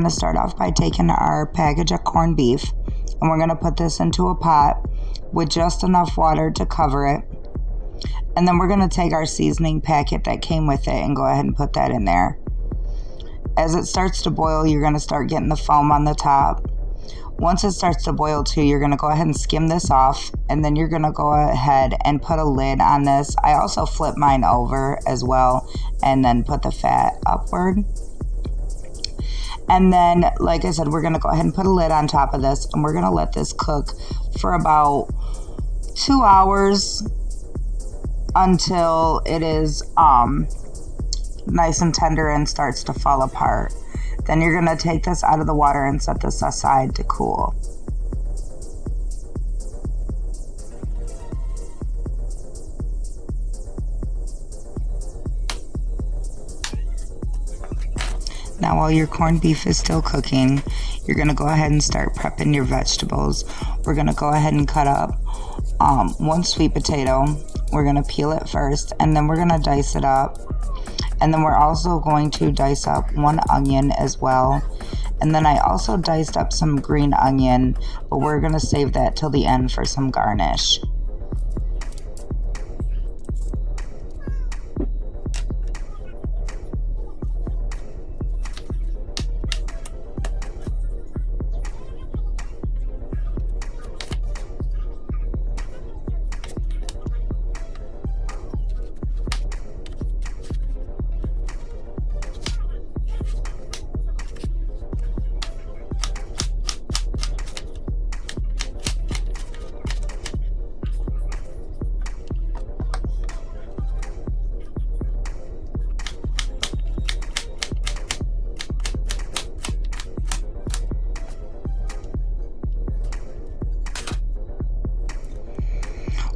going to start off by taking our package of corned beef, and we're going to put this into a pot with just enough water to cover it. And then we're going to take our seasoning packet that came with it and go ahead and put that in there. As it starts to boil, you're going to start getting the foam on the top. Once it starts to boil too, you're going to go ahead and skim this off, and then you're going to go ahead and put a lid on this. I also flip mine over as well and then put the fat upward. And then, like I said, we're going to go ahead and put a lid on top of this, and we're going to let this cook for about 2 hours until it is nice and tender and starts to fall apart. Then you're going to take this out of the water and set this aside to cool. Now while your corned beef is still cooking, you're going to go ahead and start prepping your vegetables. We're going to go ahead and cut up one sweet potato. We're going to peel it first, and then we're going to dice it up. And then we're also going to dice up one onion as well. And then I also diced up some green onion, but we're going to save that till the end for some garnish.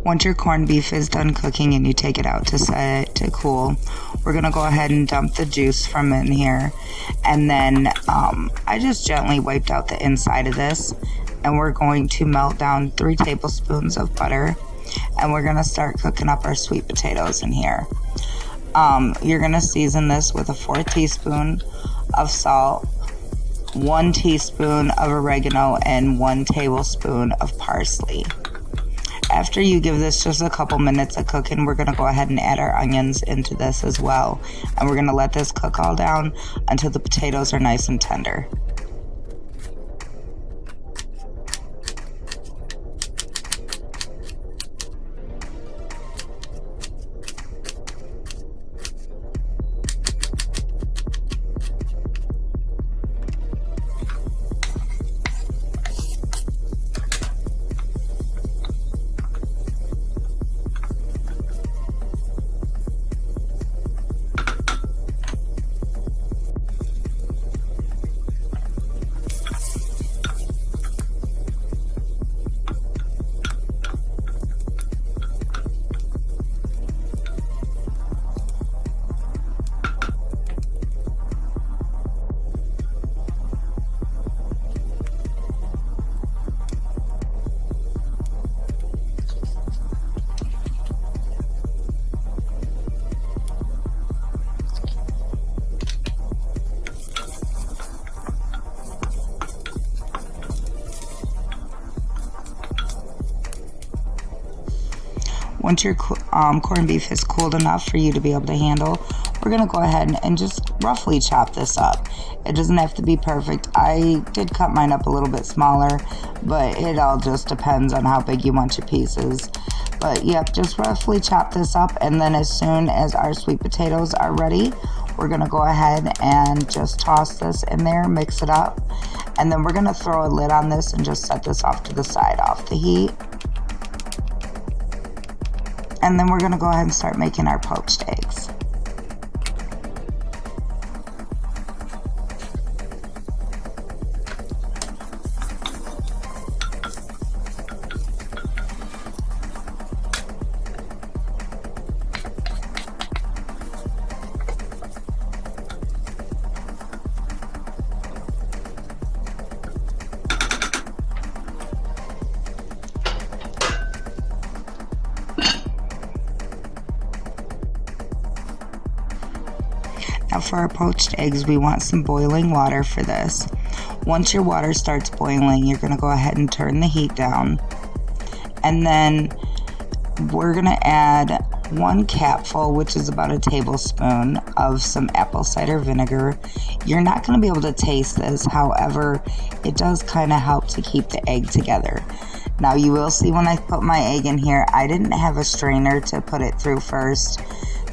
Once your corned beef is done cooking and you take it out to set it to cool, we're going to go ahead and dump the juice from in here. And then I just gently wiped out the inside of this, and we're going to melt down 3 tablespoons of butter, and we're going to start cooking up our sweet potatoes in here. You're going to season this with a 4th teaspoon of salt, 1 teaspoon of oregano, and 1 tablespoon of parsley. After you give this just a couple minutes of cooking, we're going to go ahead and add our onions into this as well. And we're going to let this cook all down until the potatoes are nice and tender. Once your corned beef is cooled enough for you to be able to handle, we're going to go ahead and just roughly chop this up. It doesn't have to be perfect. I did cut mine up a little bit smaller, but it all just depends on how big you want your pieces. But yep, just roughly chop this up, and then as soon as our sweet potatoes are ready, we're going to go ahead and just toss this in there, mix it up, and then we're going to throw a lid on this and just set this off to the side off the heat. And then we're going to go ahead and start making our poached eggs. Now for our poached eggs, we want some boiling water for this. Once your water starts boiling, you're going to go ahead and turn the heat down. And then we're going to add 1 capful, which is about a tablespoon, of some apple cider vinegar. You're not going to be able to taste this. However, it does kind of help to keep the egg together. Now, you will see when I put my egg in here, I didn't have a strainer to put it through first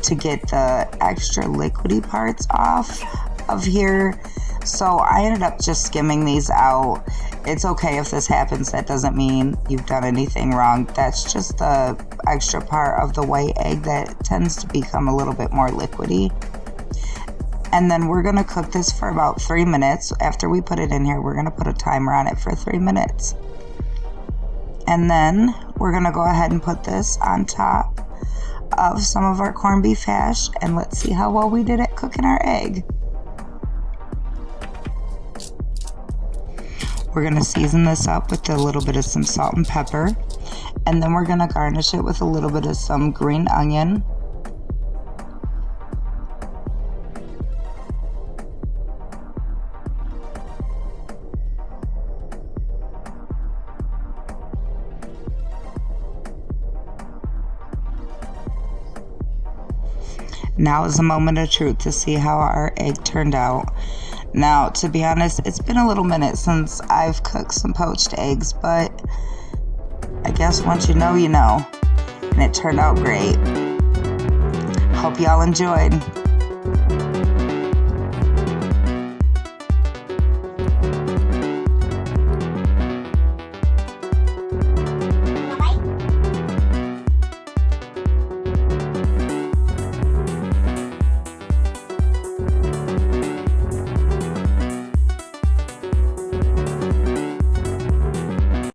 to get the extra liquidy parts off of here. So I ended up just skimming these out. It's okay if this happens. That doesn't mean you've done anything wrong. That's just the extra part of the white egg that tends to become a little bit more liquidy. And then we're going to cook this for about 3 minutes. After we put it in here, we're going to put a timer on it for 3 minutes. And then we're going to go ahead and put this on top of some of our corned beef hash. And let's see how well we did at cooking our egg. We're going to season this up with a little bit of some salt and pepper. And then we're going to garnish it with a little bit of some green onion. Now is the moment of truth to see how our egg turned out. Now, to be honest, it's been a little minute since I've cooked some poached eggs, but I guess once you know, you know. And it turned out great. Hope y'all enjoyed.